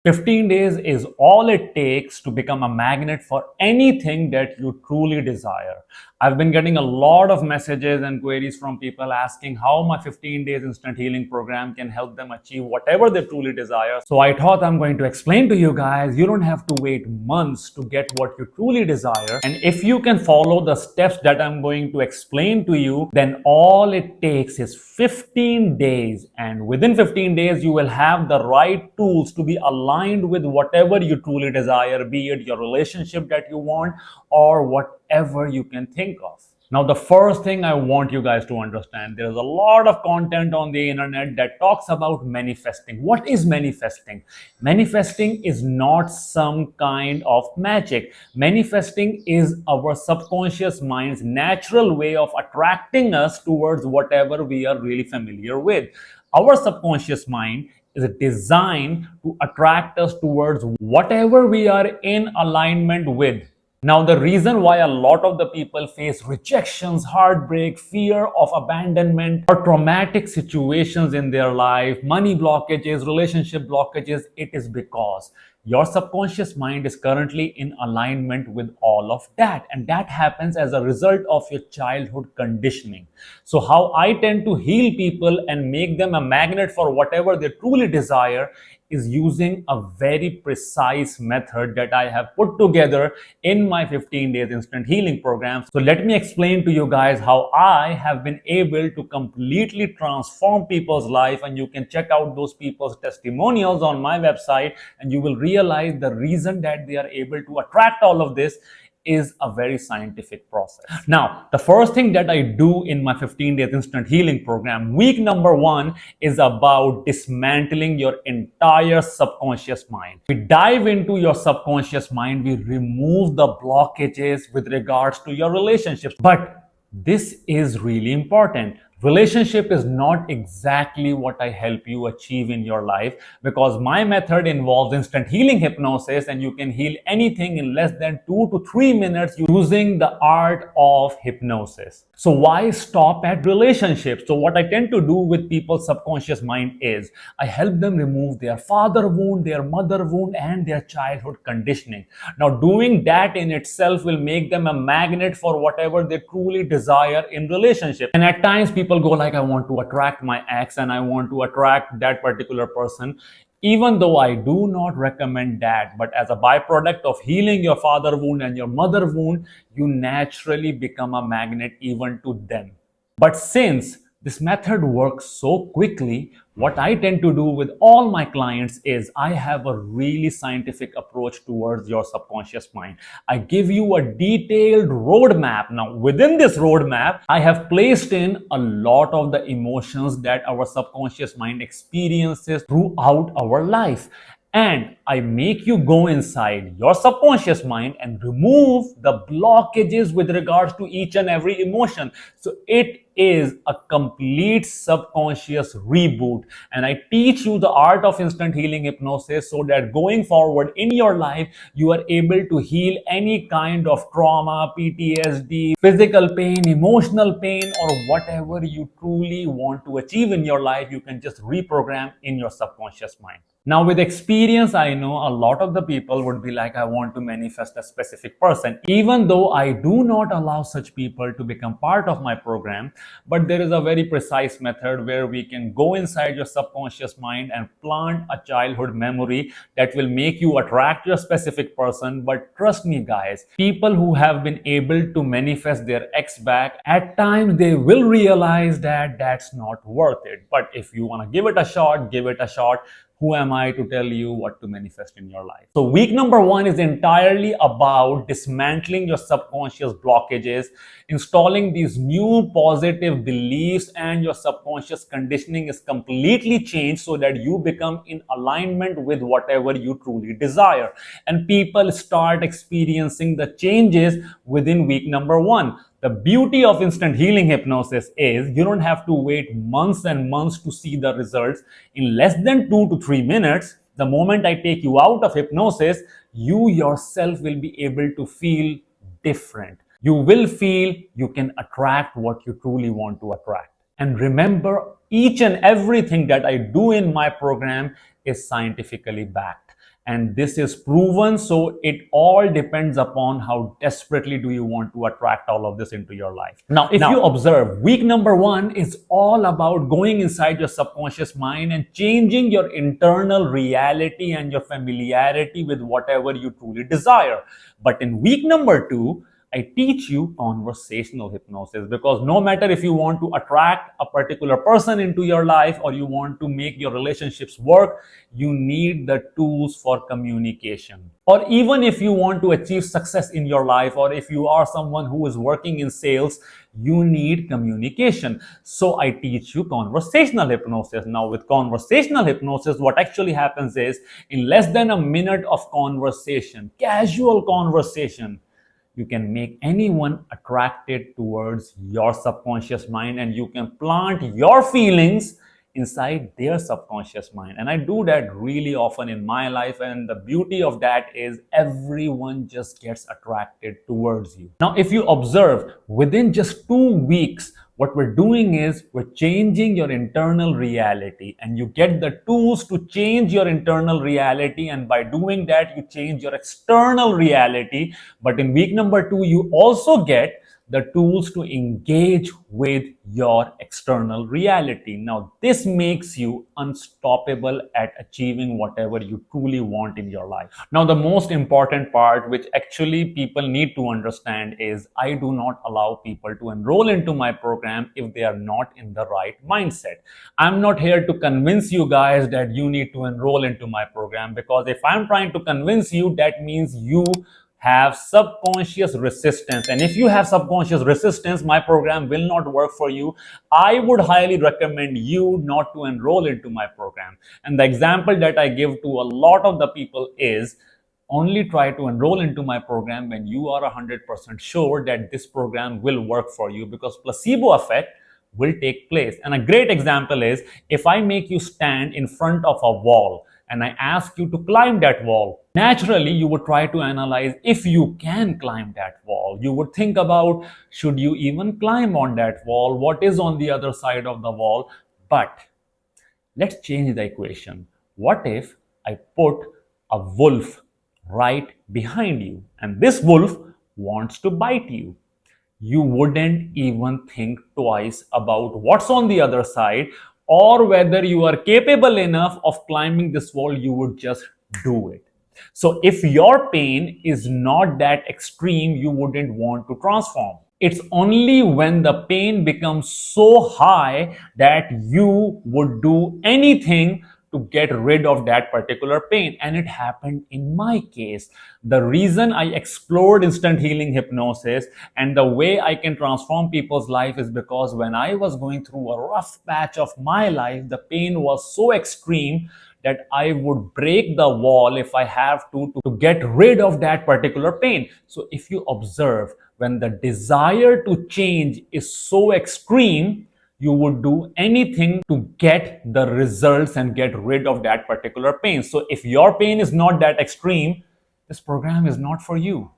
15 days is all it takes to become a magnet for anything that you truly desire. I've been getting a lot of messages and queries from people asking how my 15 days instant healing program can help them achieve whatever they truly desire. So I thought I'm going to explain to you guys, you don't have to wait months to get what you truly desire. And if you can follow the steps that I'm going to explain to you, then all it takes is 15 days. And within 15 days, you will have the right tools to be aligned with whatever you truly desire, be it your relationship that you want or whatever you can think of. Now, the first thing I want you guys to understand, there is a lot of content on the internet that talks about manifesting. What is manifesting? Manifesting is not some kind of magic. Manifesting is our subconscious mind's natural way of attracting us towards whatever we are really familiar with. Our subconscious mind is designed to attract us towards whatever we are in alignment with. Now, the reason why a lot of the people face rejections, heartbreak, fear of abandonment, or traumatic situations in their life, money blockages, relationship blockages, it is because your subconscious mind is currently in alignment with all of that. And that happens as a result of your childhood conditioning. So, how I tend to heal people and make them a magnet for whatever they truly desire is using a very precise method that I have put together in my 15 days instant healing program. So let me explain to you guys how I have been able to completely transform people's life, and you can check out those people's testimonials on my website and you will realize the reason that they are able to attract all of this is a very scientific process. Now, the first thing that I do in my 15 days instant healing program, week number 1 is about dismantling your entire subconscious mind. We dive into your subconscious mind, we remove the blockages with regards to your relationships. But this is really important. Relationship is not exactly what I help you achieve in your life, because my method involves instant healing hypnosis and you can heal anything in less than 2 to 3 minutes using the art of hypnosis. So why stop at relationships? So what I tend to do with people's subconscious mind is I help them remove their father wound, their mother wound, and their childhood conditioning. Now, doing that in itself will make them a magnet for whatever they truly desire in relationship. And at times people go like, I want to attract my ex and I want to attract that particular person. Even though I do not recommend that, but as a byproduct of healing your father wound and your mother wound, you naturally become a magnet even to them. But since this method works so quickly, what I tend to do with all my clients is I have a really scientific approach towards your subconscious mind. I give you a detailed roadmap. Now, within this roadmap, I have placed in a lot of the emotions that our subconscious mind experiences throughout our life. And I make you go inside your subconscious mind and remove the blockages with regards to each and every emotion. So it is a complete subconscious reboot. And I teach you the art of instant healing hypnosis so that going forward in your life, you are able to heal any kind of trauma, PTSD, physical pain, emotional pain, or whatever you truly want to achieve in your life. You can just reprogram in your subconscious mind. Now, with experience, I know a lot of the people would be like, I want to manifest a specific person. Even though I do not allow such people to become part of my program, but there is a very precise method where we can go inside your subconscious mind and plant a childhood memory that will make you attract your specific person. But trust me, guys, people who have been able to manifest their ex back, at times they will realize that that's not worth it. But if you want to give it a shot, give it a shot. Who am I to tell you what to manifest in your life? So week number 1 is entirely about dismantling your subconscious blockages, installing these new positive beliefs, and your subconscious conditioning is completely changed so that you become in alignment with whatever you truly desire. And people start experiencing the changes within week number 1. The beauty of instant healing hypnosis is you don't have to wait months and months to see the results. In less than 2 to 3 minutes, the moment I take you out of hypnosis, you yourself will be able to feel different. You will feel you can attract what you truly want to attract. And remember, each and everything that I do in my program is scientifically backed. and this is proven. So it all depends upon how desperately do you want to attract all of this into your life. Now, if you observe, week number 1 is all about going inside your subconscious mind and changing your internal reality and your familiarity with whatever you truly desire. But in week number 2, I teach you conversational hypnosis, because no matter if you want to attract a particular person into your life or you want to make your relationships work, you need the tools for communication. Or even if you want to achieve success in your life, or if you are someone who is working in sales, you need communication. So I teach you conversational hypnosis. Now, with conversational hypnosis, what actually happens is, in less than a minute of conversation, casual conversation, you can make anyone attracted towards your subconscious mind, and you can plant your feelings inside their subconscious mind. And I do that really often in my life, and the beauty of that is everyone just gets attracted towards you. Now, if you observe, within just 2 weeks, what we're doing is we're changing your internal reality, and you get the tools to change your internal reality, and by doing that you change your external reality. But in week number 2, you also get the tools to engage with your external reality. Now, this makes you unstoppable at achieving whatever you truly want in your life. Now, the most important part, which actually people need to understand, is I do not allow people to enroll into my program if they are not in the right mindset. I'm not here to convince you guys that you need to enroll into my program, because if I'm trying to convince you, that means you have subconscious resistance. And if you have subconscious resistance, my program will not work for you. I would highly recommend you not to enroll into my program. And the example that I give to a lot of the people is, only try to enroll into my program when you are 100% sure that this program will work for you, because placebo effect will take place. And a great example is, if I make you stand in front of a wall and I ask you to climb that wall, naturally you would try to analyze if you can climb that wall. You would think about, should you even climb on that wall? What is on the other side of the wall? But let's change the equation. What if I put a wolf right behind you, and this wolf wants to bite you? You wouldn't even think twice about what's on the other side or whether you are capable enough of climbing this wall. You would just do it. So if your pain is not that extreme, you wouldn't want to transform. It's only when the pain becomes so high that you would do anything to get rid of that particular pain. And it happened in my case. The reason I explored instant healing hypnosis and the way I can transform people's life is because when I was going through a rough patch of my life, the pain was so extreme that I would break the wall if I have to get rid of that particular pain. So if you observe, when the desire to change is so extreme, you would do anything to get the results and get rid of that particular pain. So if your pain is not that extreme, this program is not for you.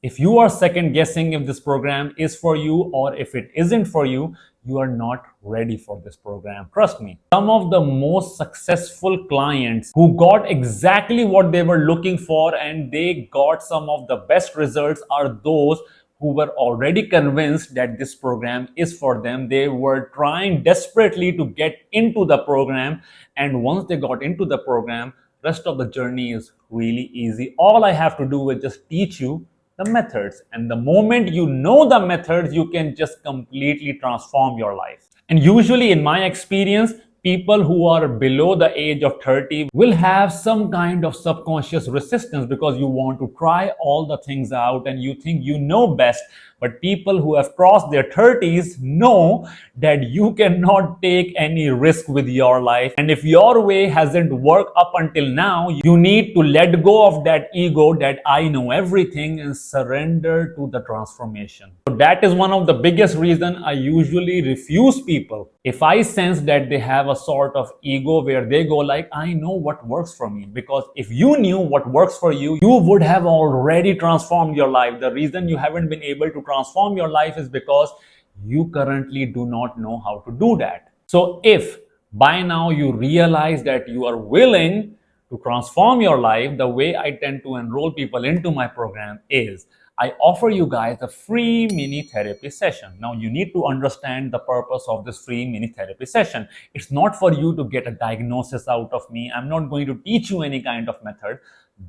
If you are second guessing if this program is for you or if it isn't for you, you are not ready for this program. Trust me. Some of the most successful clients who got exactly what they were looking for and they got some of the best results are those who were already convinced that this program is for them. They were trying desperately to get into the program, and once they got into the program, rest of the journey is really easy. All I have to do is just teach you the methods, and the moment you know the methods, you can just completely transform your life. And usually in my experience, people who are below the age of 30 will have some kind of subconscious resistance because you want to try all the things out and you think you know best. But people who have crossed their 30s know that you cannot take any risk with your life. And if your way hasn't worked up until now, you need to let go of that ego that I know everything and surrender to the transformation. So that is one of the biggest reasons I usually refuse people. If I sense that they have a sort of ego where they go like, I know what works for me. Because if you knew what works for you, you would have already transformed your life. The reason you haven't been able to transform your life is because you currently do not know how to do that. So if by now you realize that you are willing To transform your life, the way I tend to enroll people into my program is I offer you guys a free mini therapy session. Now, you need to understand the purpose of this free mini therapy session. It's not for you to get a diagnosis out of me. I'm not going to teach you any kind of method.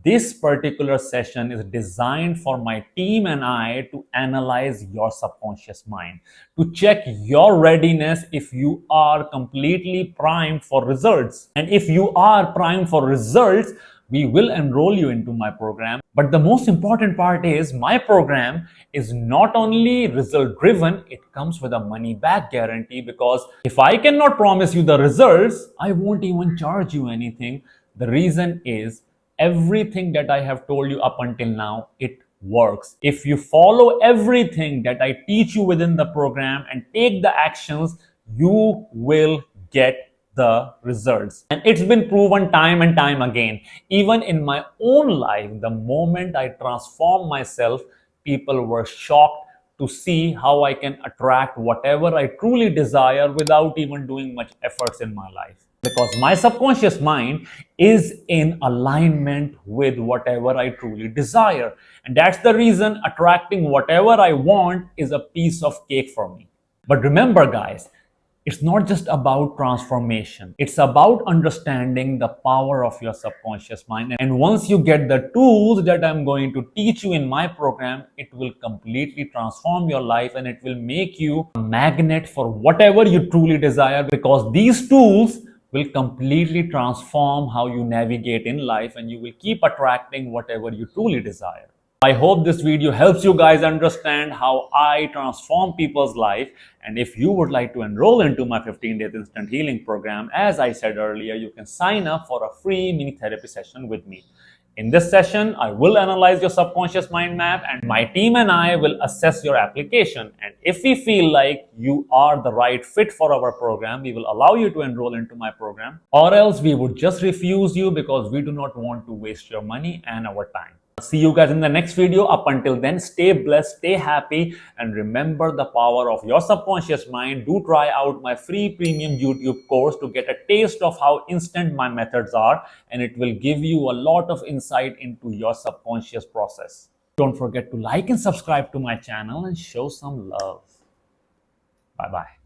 This particular session is designed for my team and I to analyze your subconscious mind, to check your readiness if you are completely primed for results. And if you are primed for results, we will enroll you into my program. But the most important part is my program is not only result driven, it comes with a money back guarantee, because if I cannot promise you the results, I won't even charge you anything. The reason is everything that I have told you up until now, it works. If you follow everything that I teach you within the program and take the actions, you will get the results. And it's been proven time and time again. Even in my own life, the moment I transformed myself, people were shocked to see how I can attract whatever I truly desire without even doing much efforts in my life. Because my subconscious mind is in alignment with whatever I truly desire. And that's the reason attracting whatever I want is a piece of cake for me. But remember, guys, it's not just about transformation. It's about understanding the power of your subconscious mind. And once you get the tools that I'm going to teach you in my program, it will completely transform your life and it will make you a magnet for whatever you truly desire, because these tools will completely transform how you navigate in life and you will keep attracting whatever you truly desire. I hope this video helps you guys understand how I transform people's life. And if you would like to enroll into my 15 days instant healing program, as I said earlier, you can sign up for a free mini therapy session with me. In this session, I will analyze your subconscious mind map and my team and I will assess your application. And if we feel like you are the right fit for our program, we will allow you to enroll into my program, or else we would just refuse you because we do not want to waste your money and our time. See you guys in the next video. Up until then, stay blessed, stay happy, and remember the power of your subconscious mind. Do try out my free premium YouTube course to get a taste of how instant my methods are, and it will give you a lot of insight into your subconscious process. Don't forget to like and subscribe to my channel and show some love. Bye-bye.